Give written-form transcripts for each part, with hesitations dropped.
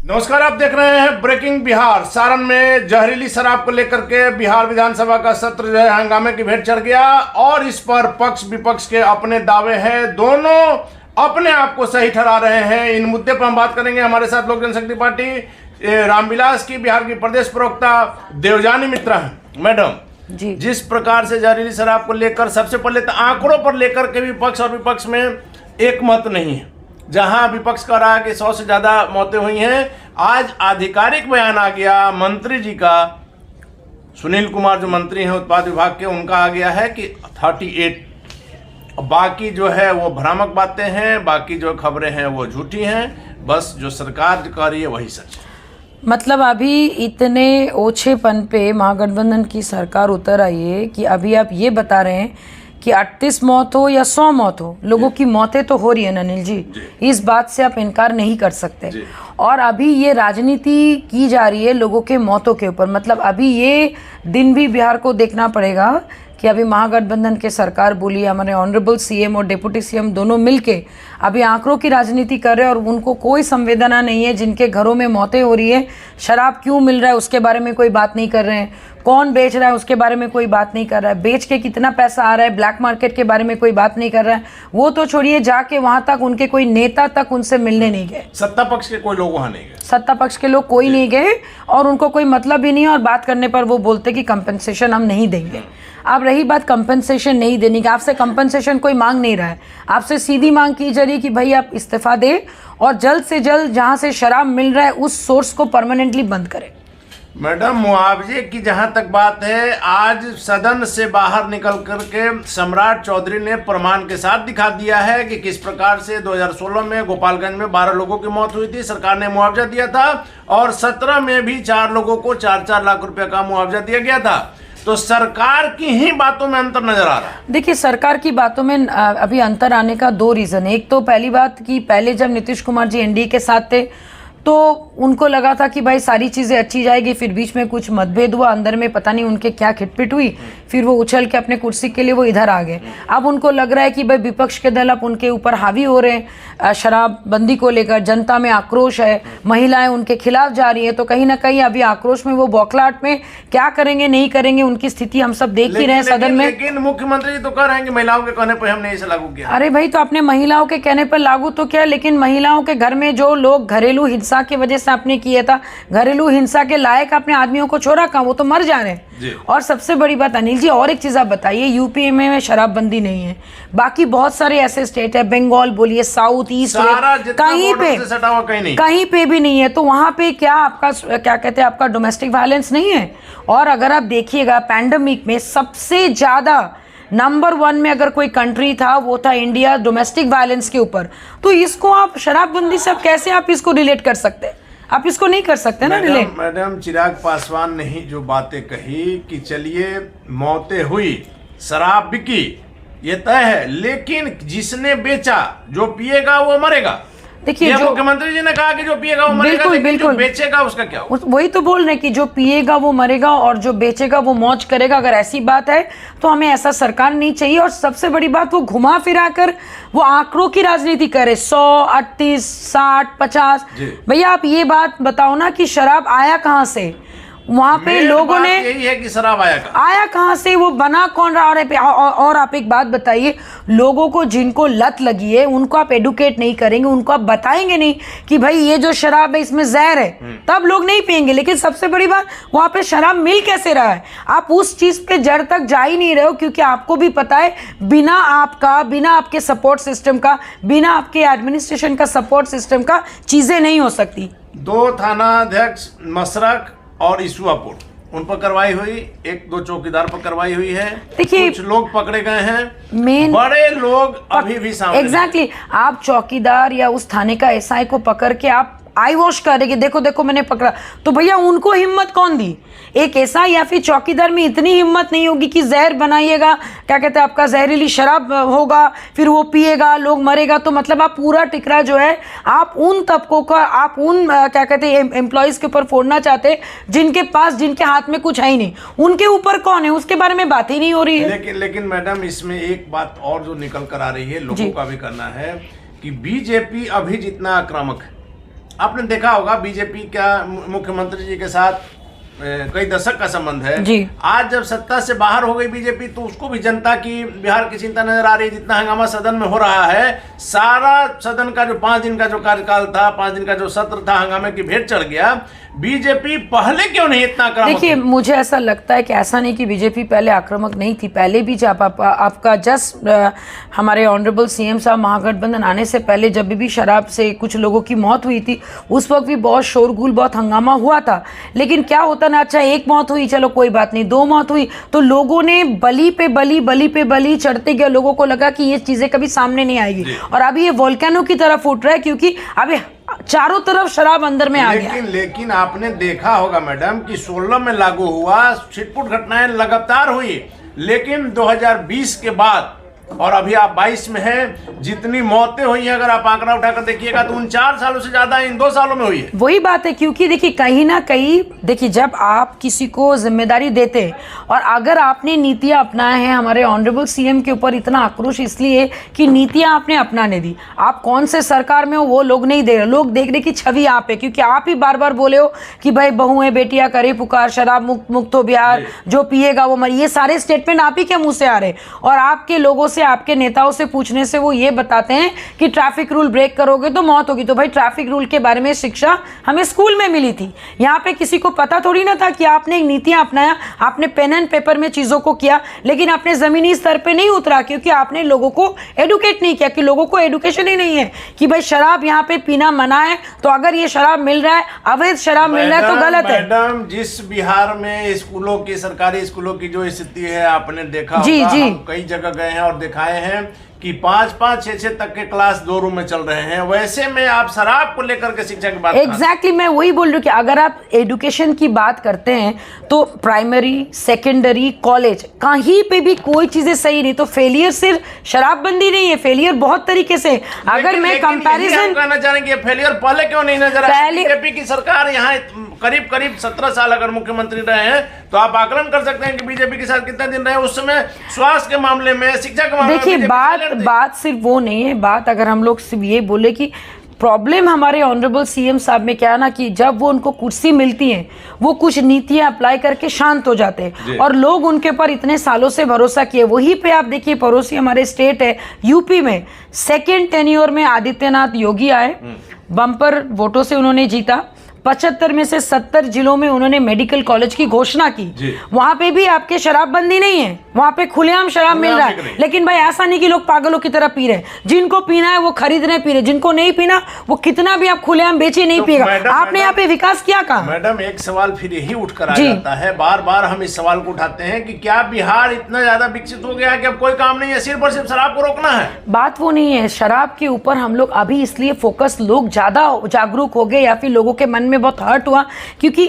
नमस्कार, आप देख रहे हैं ब्रेकिंग बिहार। सारण में जहरीली शराब को लेकर के बिहार विधानसभा का सत्र जो है हंगामे की भेंट चढ़ गया और इस पर पक्ष विपक्ष के अपने दावे हैं, दोनों अपने आप को सही ठहरा रहे हैं। इन मुद्दे पर हम बात करेंगे। हमारे साथ लोक जनशक्ति पार्टी रामविलास की बिहार की प्रदेश प्रवक्ता देवजानी मित्रा हैं। मैडम जी, जिस प्रकार से जहरीली शराब को लेकर सबसे पहले तो आंकड़ों पर लेकर के भी पक्ष और विपक्ष में एक मत नहीं है। जहां विपक्ष कह रहा है कि 100 से ज्यादा मौतें हुई हैं, आज आधिकारिक बयान आ गया मंत्री जी का, सुनील कुमार जो मंत्री हैं उत्पाद विभाग के, उनका आ गया है कि 38। बाकी जो है वो भ्रामक बातें हैं, बाकी जो खबरें हैं वो झूठी हैं। बस जो सरकार कह रही है वही सच है। मतलब अभी इतने ओछेपन पे महागठबंधन की सरकार उतर आई है कि अभी आप ये बता रहे हैं कि 38 मौत हो या 100 मौत हो, लोगों की मौतें तो हो रही है ना अनिल जी, इस बात से आप इनकार नहीं कर सकते। और अभी ये राजनीति की जा रही है लोगों के मौतों के ऊपर। मतलब अभी ये दिन भी बिहार को देखना पड़ेगा कि अभी महागठबंधन के सरकार बोली, हमारे ऑनरेबल सीएम और डिप्टी सीएम दोनों मिलके अभी आंकड़ों की राजनीति कर रहे हैं और उनको कोई संवेदना नहीं है। जिनके घरों में मौतें हो रही है, शराब क्यों मिल रहा है उसके बारे में कोई बात नहीं कर रहे हैं, कौन बेच रहा है उसके बारे में कोई बात नहीं कर रहा है, बेच के कितना पैसा आ रहा है, ब्लैक मार्केट के बारे में कोई बात नहीं कर रहा है। वो तो छोड़िए, जाके वहां तक उनके कोई नेता तक उनसे मिलने नहीं गए। सत्ता पक्ष के कोई लोग वहां नहीं गए, सत्ता पक्ष के लोग कोई नहीं गए और उनको कोई मतलब ही नहीं है। और बात करने पर वो बोलते कि कंपनसेशन हम नहीं देंगे। अब रही बात कंपनसेशन नहीं देने की, आपसे कंपनसेशन कोई मांग नहीं रहा है, आपसे सीधी मांग की जा रही है कि भाई आप इस्तीफा दें और जल्द से जल्द जहां से शराब मिल रहा है उस सोर्स को परमानेंटली बंद करें। मैडम, मुआवजे की जहां तक बात है, आज सदन से बाहर निकल करके सम्राट चौधरी ने प्रमाण के साथ दिखा दिया है कि किस प्रकार से 2016 में गोपालगंज में 12 लोगों की मौत हुई थी, सरकार ने मुआवजा दिया था, और 17 में भी 4 लोगों को 4-4 लाख रुपए का मुआवजा दिया गया था। तो सरकार की ही बातों में अंतर नजर आ रहा है। देखिए, सरकार की बातों में अभी अंतर आने का 2 रीजन है। एक तो पहली बात कि पहले जब नीतीश कुमार जी एनडीए के साथ थे तो उनको लगा था कि भाई सारी चीज़ें अच्छी जाएगी, फिर बीच में कुछ मतभेद हुआ, अंदर में पता नहीं उनके क्या खिटपिट हुई, फिर वो उछल के अपने कुर्सी के लिए वो इधर आ गए। अब उनको लग रहा है कि भाई विपक्ष के दल अब उनके ऊपर हावी हो रहे हैं, शराबबंदी को लेकर जनता में आक्रोश है, महिलाएं उनके खिलाफ जा रही है, तो कहीं ना कहीं अभी आक्रोश में वो बौखलाहट में क्या करेंगे नहीं करेंगे उनकी स्थिति हम सब देख ही रहे हैं सदन में। लेकिन मुख्यमंत्री जी तो कह रहे हैं कि महिलाओं के कहने पर हमने इसे लागू किया। अरे भाई, तो अपने महिलाओं के कहने पर लागू तो क्या, लेकिन महिलाओं के घर में जो लोग घरेलू हिंसा की वजह से आपने किया था, घरेलू हिंसा के लायक अपने आदमियों को छोड़ा कहाँ, वो तो मर जा रहे हैं। और सबसे बड़ी बात अनिल जी, और एक चीज आप बताइए, यूपी में शराबबंदी नहीं है, बाकी बहुत सारे ऐसे स्टेट है, बंगाल बोलिए, साउथ ईस्ट, कहीं पे भी नहीं है। तो वहां पे क्या आपका क्या कहते हैं, आपका डोमेस्टिक वायलेंस नहीं है। और अगर आप देखिएगा पैंडेमिक में सबसे ज्यादा नंबर 1 में अगर कोई कंट्री था वो था इंडिया डोमेस्टिक वायलेंस के ऊपर। तो इसको आप शराबबंदी से आप कैसे आप इसको रिलेट कर सकते हैं? आप इसको नहीं कर सकते ना रिलेट। मैडम, चिराग पासवान ने ही जो बातें कही कि चलिए मौतें हुई, शराब बिकी, ये तय है, लेकिन जिसने बेचा, जो पिएगा वो मरेगा। देखिए, जो मुख्यमंत्री जी ने कहा कि जो पिएगा वो मरेगा, बिल्कुल, लेकिन बिल्कुल, जो बेचेगा उसका क्या होगा? वही तो बोल रहे हैं कि जो पिएगा वो मरेगा और जो बेचेगा वो मौज करेगा। अगर ऐसी बात है तो हमें ऐसा सरकार नहीं चाहिए। और सबसे बड़ी बात, वो घुमा फिरा कर वो आंकड़ों की राजनीति करे, 100, 38, 60, 50। भैया आप ये बात बताओ ना कि शराब आया कहाँ से? वहां पे लोगों ने, यही है कि शराब आया कहाँ से, वो बना कौन रहा? और आप एक बात बताइए, लोगों को जिनको लत लगी है उनको आप एडुकेट नहीं करेंगे, उनको आप बताएंगे नहीं कि भाई ये जो शराब है इसमें जहर है, तब लोग नहीं पियेंगे। लेकिन सबसे बड़ी बात, वहां पे शराब मिल कैसे रहा है? आप उस चीज पे जड़ तक जा ही नहीं रहे हो, क्योंकि आपको भी पता है बिना आपके सपोर्ट सिस्टम का, बिना आपके एडमिनिस्ट्रेशन का सपोर्ट सिस्टम का चीजें नहीं हो सकती। 2 थानाध्यक्ष मसरक और ईसुआपुर, उन पर कार्रवाई हुई, 1-2 चौकीदार पर कार्रवाई हुई है, देखिए कुछ लोग पकड़े गए हैं, मेन बड़े लोग अभी भी सामने। एग्जैक्टली, आप चौकीदार या उस थाने का एसआई को पकड़ के आप आई वॉश करेंगे, देखो देखो मैंने पकड़ा, तो भैया उनको हिम्मत कौन दी? एक एसआई या फिर चौकीदार में इतनी हिम्मत नहीं होगी कि जहर बनाइएगा, क्या कहते हैं, आपका जहरीली शराब होगा, फिर वो पिएगा, लोग मरेगा। तो मतलब आप पूरा टिकरा जो है आप उन तबकों का, आप उन क्या कहते हैं एम्प्लॉयज के ऊपर फोड़ना चाहते जिनके पास, जिनके हाथ में कुछ है ही नहीं, उनके ऊपर कौन है उसके बारे में बात ही नहीं हो रही है। लेकिन मैडम, इसमें एक बात और जो निकल कर आ रही है, लोगों का भी करना है कि बीजेपी अभी जितना आक्रामक है, आपने देखा होगा बीजेपी का मुख्यमंत्री जी के साथ कई दशक का संबंध है जी। आज जब सत्ता से बाहर हो गई बीजेपी तो उसको भी जनता की बिहार की चिंता नजर आ रही है। जितना हंगामा सदन में हो रहा है, सारा सदन का जो 5 दिन का जो कार्यकाल था, 5 दिन का जो सत्र था, हंगामे की भेंट चढ़ गया। बीजेपी पहले क्यों नहीं इतना आक्रामक? देखिए, मुझे ऐसा लगता है कि ऐसा नहीं कि बीजेपी पहले आक्रामक नहीं थी, पहले भी जब आपका जस्ट हमारे ऑनरेबल सीएम साहब महागठबंधन आने से पहले जब भी शराब से कुछ लोगों की मौत हुई थी, उस वक्त भी बहुत शोरगुल, बहुत हंगामा हुआ था। लेकिन क्या होता ना, अच्छा एक मौत हुई, चलो कोई बात नहीं, 2 मौत हुई तो लोगों ने बलि पे बलि चढ़ते गए। लोगों को लगा कि ये चीजें कभी सामने नहीं आएगी, और अभी ये वोल्केनो की तरफ उठ रहा है, क्योंकि अभी चारों तरफ शराब अंदर में आ गया। लेकिन आपने देखा होगा मैडम कि 16 में लागू हुआ, छिटपुट घटनाएं लगातार हुई, लेकिन 2020 के बाद और अभी आप 22 में हैं, जितनी मौतें हुई हैं अगर आप आंकड़ा उठाकर देखिएगा तो 4 सालों से ज्यादा इन 2 सालों में हुई है। वही बात है, क्योंकि देखिए कहीं ना कहीं, देखिए जब आप किसी को जिम्मेदारी देते हैं और अगर आपने नीतियां अपनाए हैं, हमारे ऑनरेबल सीएम के ऊपर इतना आक्रोश इसलिए कि नीतियां आपने अपनाने दी। आप कौन से सरकार में हो वो लोग नहीं दे रहे, लोग देख रहे कि छवि आप है, क्योंकि आप ही बार बार बोले हो कि भाई बहुएं बेटियां करे पुकार, शराब मुक्त हो बिहार, जो पिएगा वो मरे। ये सारे स्टेटमेंट आप ही के मुंह से आ रहे, और आपके लोगों से, आपके नेताओं से पूछने से वो ये बताते हैं कि ट्रैफिक रूल ब्रेक करोगे तो मौत होगी। तो भाई ट्रैफिक रूल के बारे में शिक्षा हमें स्कूल में मिली थी, यहाँ पे किसी को पता थोड़ी ना था कि आपने नीतियां अपनाया, आपने पेन एंड पेपर में चीजों को किया, लेकिन आपने जमीनी स्तर पे नहीं उतरा, क्योंकि आपने लोगों को एडुकेट नहीं किया, कि लोगों को एडुकेशन ही नहीं है कि भाई शराब यहाँ पे पीना मना है, तो अगर ये शराब मिल रहा है, अवैध शराब मिल रहा है तो गलत है। मैडम, जिस बिहार में स्कूलों की, सरकारी स्कूलों की जो स्थिति है आपने देखा जी, होगा, जी। हम कई जगह गए हैं और दिखाए हैं कि 5-5, 6-6 तक के क्लास 2 रूम में चल रहे हैं। वैसे में आप शराब को लेकर के शिक्षा की बात एग्जैक्टली मैं वही बोल रही हूँ कि अगर आप एडुकेशन की बात करते हैं तो प्राइमरी, सेकेंडरी, कॉलेज, कहीं पे भी कोई चीजें सही नहीं। तो फेलियर सिर्फ शराबबंदी नहीं है, फेलियर बहुत तरीके से। अगर मैं कंपैरिजन कहना चाहेंगे, फेलियर पहले क्यों नहीं नजर आया? बीजेपी की सरकार यहाँ करीब 17 साल अगर मुख्यमंत्री रहे हैं तो आप आकलन कर सकते हैं कि बीजेपी के साथ कितने दिन रहे। उस समय स्वास्थ्य के मामले में, शिक्षा के मामले में देखिए, बात सिर्फ वो नहीं है। बात अगर हम लोग सिर्फ ये बोले कि प्रॉब्लम हमारे ऑनरेबल सीएम साहब में क्या है ना, कि जब वो उनको कुर्सी मिलती है वो कुछ नीतियां अप्लाई करके शांत हो जाते हैं, और लोग उनके ऊपर इतने सालों से भरोसा किए। वहीं पे आप देखिए, पड़ोसी हमारे स्टेट है यूपी में, 2nd टेन्योर में आदित्यनाथ योगी आए, बम्पर वोटों से उन्होंने जीता, 75 में से 70 जिलों में उन्होंने मेडिकल कॉलेज की घोषणा की। वहां पे भी आपके शराबबंदी नहीं है, वहां पे खुलेआम शराब मिल रहा है। लेकिन भाई ऐसा नहीं कि लोग पागलों की तरह पी रहे हैं, जिनको पीना है वो खरीद रहे पी रहे, जिनको नहीं पीना वो कितना भी आप खुलेआम बेचे नहीं पिएगा। आपने यहाँ पे विकास क्या कहा? मैडम, एक सवाल फिर यही उठकर आ जाता है, बार बार हम इस सवाल को उठाते हैं कि क्या बिहार इतना ज्यादा विकसित हो गया है कि अब कोई काम नहीं है, सिर्फ और सिर्फ शराब को रोकना है? बात वो नहीं है, शराब के ऊपर हम लोग अभी इसलिए फोकस, लोग ज्यादा जागरूक हो गए या फिर लोगों के मन में बहुत हर्ट हुआ क्योंकि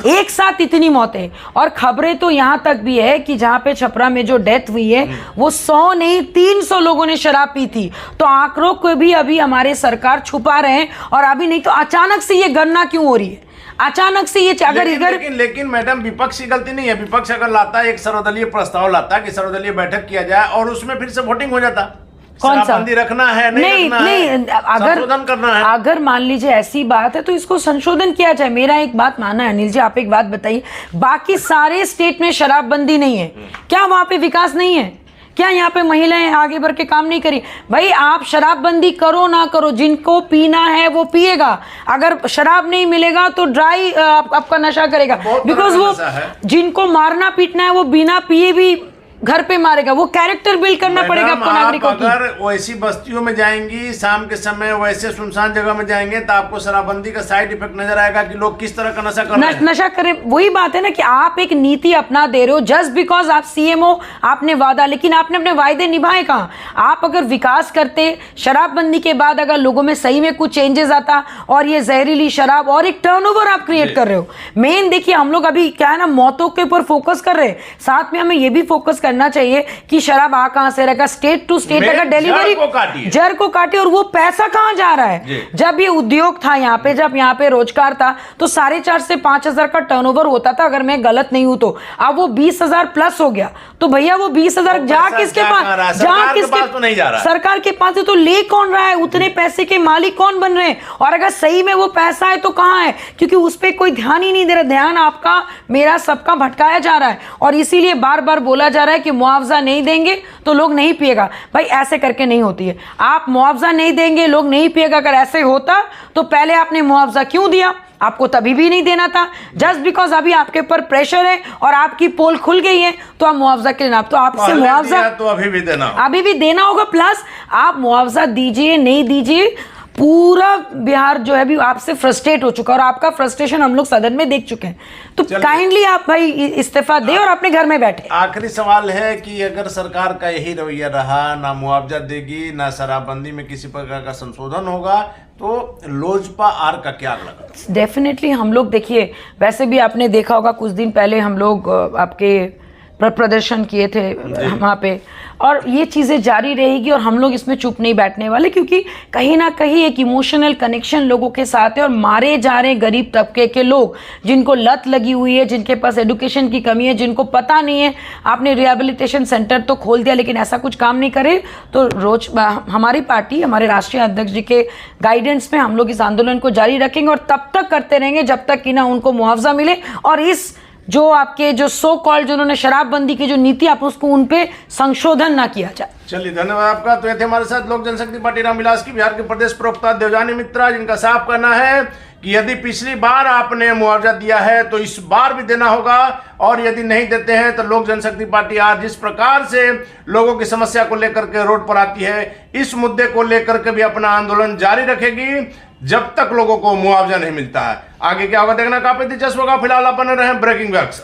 एक साथ इतनी मौतें, और खबरें तो यहां तक भी है कि जहां पे छपरा में जो डेथ हुई है वो 100 नहीं 300 लोगों ने शराब पी थी। तो आंकड़ों को भी अभी हमारे सरकार छुपा रहे हैं, और अभी नहीं तो अचानक से ये गणना क्यों हो रही है? अचानक से ये अगर लेकिन मैडम, विपक्ष की गलती नहीं है। विपक्ष अगर लाता है, एक सर्वदलीय प्रस्ताव लाता कि सर्वदलीय बैठक किया जाए और उसमें फिर से वोटिंग हो जाता, कौन सा रखना है नहीं संशोधन करना है। अगर मान लीजिए ऐसी बात है तो इसको संशोधन किया जाए। मेरा एक बात मानना है, अनिल जी आप एक बात बताइए, बाकी सारे स्टेट में शराबबंदी नहीं है, क्या वहां पे विकास नहीं है? क्या यहाँ पे महिलाएं आगे बढ़ के काम नहीं करी? भाई आप शराबबंदी करो ना करो, जिनको पीना है वो पिएगा। अगर शराब नहीं मिलेगा तो ड्राई आपका नशा करेगा, बिकॉज वो जिनको मारना पीटना है वो बिना पिए भी घर पे मारेगा। वो कैरेक्टर बिल्ड करना पड़ेगा आपको नागरिकों की। अगर वैसी बस्तियों में जाएंगी शाम के समय, वैसे सुनसान जगह में जाएंगे तो आपको शराबबंदी का साइड इफेक्ट नजर आएगा कि लोग किस तरह का नशा कर रहे हैं। नशा करें, वही बात है ना कि आप एक नीति अपना दे रहे हो जस्ट बिकॉज आप सीएम हो, आपने वादा, लेकिन आपने अपने वायदे निभाए कहाँ? आप अगर विकास करते, शराबबंदी के बाद अगर लोगों में सही में कुछ चेंजेस आता, और ये जहरीली शराब और एक टर्नओवर आप क्रिएट कर रहे हो। मेन देखिए, हम लोग अभी क्या है ना, मौतों के ऊपर फोकस कर रहे हैं, साथ में हमें ये भी फोकस कर करना चाहिए कि शराब आ कहां से रहेगा, स्टेट टू स्टेट अगर डिलीवरी जर को काटे, और वो पैसा कहां जा रहा है। जब ये उद्योग था यहाँ पे, जब यहाँ पे रोजगार था, तो 4.5 से 5,000 का टर्नओवर होता था, अगर मैं गलत नहीं हूं तो। अब वो 20,000 प्लस हो गया, तो भैया वो 20,000 जा किसके पास, जा किसके तो नहीं जा रहा, सरकार के पास है, तो ले कौन रहा है, उतने पैसे के मालिक कौन बन रहे हैं, और अगर सही में वो पैसा है तो कहां है, क्योंकि उस पर कोई ध्यान ही नहीं दे रहा। ध्यान आपका मेरा सबका भटकाया जा रहा है, और इसीलिए बार बार बोला जा रहा है कि मुआवजा नहीं देंगे तो लोग नहीं पिएगा। भाई ऐसे करके नहीं होती है, आप मुआवजा नहीं देंगे लोग नहीं पिएगा, अगर ऐसे होता तो पहले आपने मुआवजा क्यों दिया, आपको तभी भी नहीं देना था। जस्ट बिकॉज अभी आपके ऊपर प्रेशर है और आपकी पोल खुल गई है तो आप मुआवजा के लिए, तो आपसे मुआवजा तो अभी भी देना होगा, प्लस आप मुआवजा दीजिए नहीं दीजिए, पूरा बिहार जो है भी आपसे फ्रस्ट्रेट हो चुका है, और आपका फ्रस्ट्रेशन हम लोग सदन में देख चुके हैं। तो काइंडली आप भाई इस्तीफा दे और अपने घर में बैठे। आखिरी सवाल है कि अगर सरकार का यही रवैया रहा, ना मुआवजा देगी ना शराबबंदी में किसी प्रकार का संशोधन होगा, तो लोजपा आर का क्या लगा? डेफिनेटली हम लोग, देखिए वैसे भी आपने देखा होगा कुछ दिन पहले हम लोग आपके प्रदर्शन किए थे वहाँ पे, और ये चीज़ें जारी रहेगी और हम लोग इसमें चुप नहीं बैठने वाले, क्योंकि कहीं ना कहीं एक इमोशनल कनेक्शन लोगों के साथ है, और मारे जा रहे गरीब तबके के लोग जिनको लत लगी हुई है, जिनके पास एडुकेशन की कमी है, जिनको पता नहीं है। आपने रिहेबिलिटेशन सेंटर तो खोल दिया लेकिन ऐसा कुछ काम नहीं करे, तो रोज हमारी पार्टी, हमारे राष्ट्रीय अध्यक्ष जी के गाइडेंस में हम लोग इस आंदोलन को जारी रखेंगे, और तब तक करते रहेंगे जब तक कि ना उनको मुआवजा मिले, और इस जो आपके जो सो कॉल्ड जिन्होंने शराबबंदी की जो नीति आप उसको उन पे संशोधन ना किया जाए। चलिए धन्यवाद आपका। तो ये थे हमारे साथ लोक जनशक्ति पार्टी रामविलास की बिहार के प्रदेश प्रवक्ता देवजानी मित्रा, जिनका साफ कहना है कि यदि पिछली बार आपने मुआवजा दिया है तो इस बार भी देना होगा, और यदि नहीं देते हैं तो लोक जनशक्ति पार्टी आज जिस प्रकार से लोगों की समस्या को लेकर के रोड पर आती है, इस मुद्दे को लेकर के भी अपना आंदोलन जारी रखेगी जब तक लोगों को मुआवजा नहीं मिलता है। आगे क्या होगा देखना काफी दिलचस्प होगा। फिलहाल आप बने रहे ब्रेकिंग व्यक्स।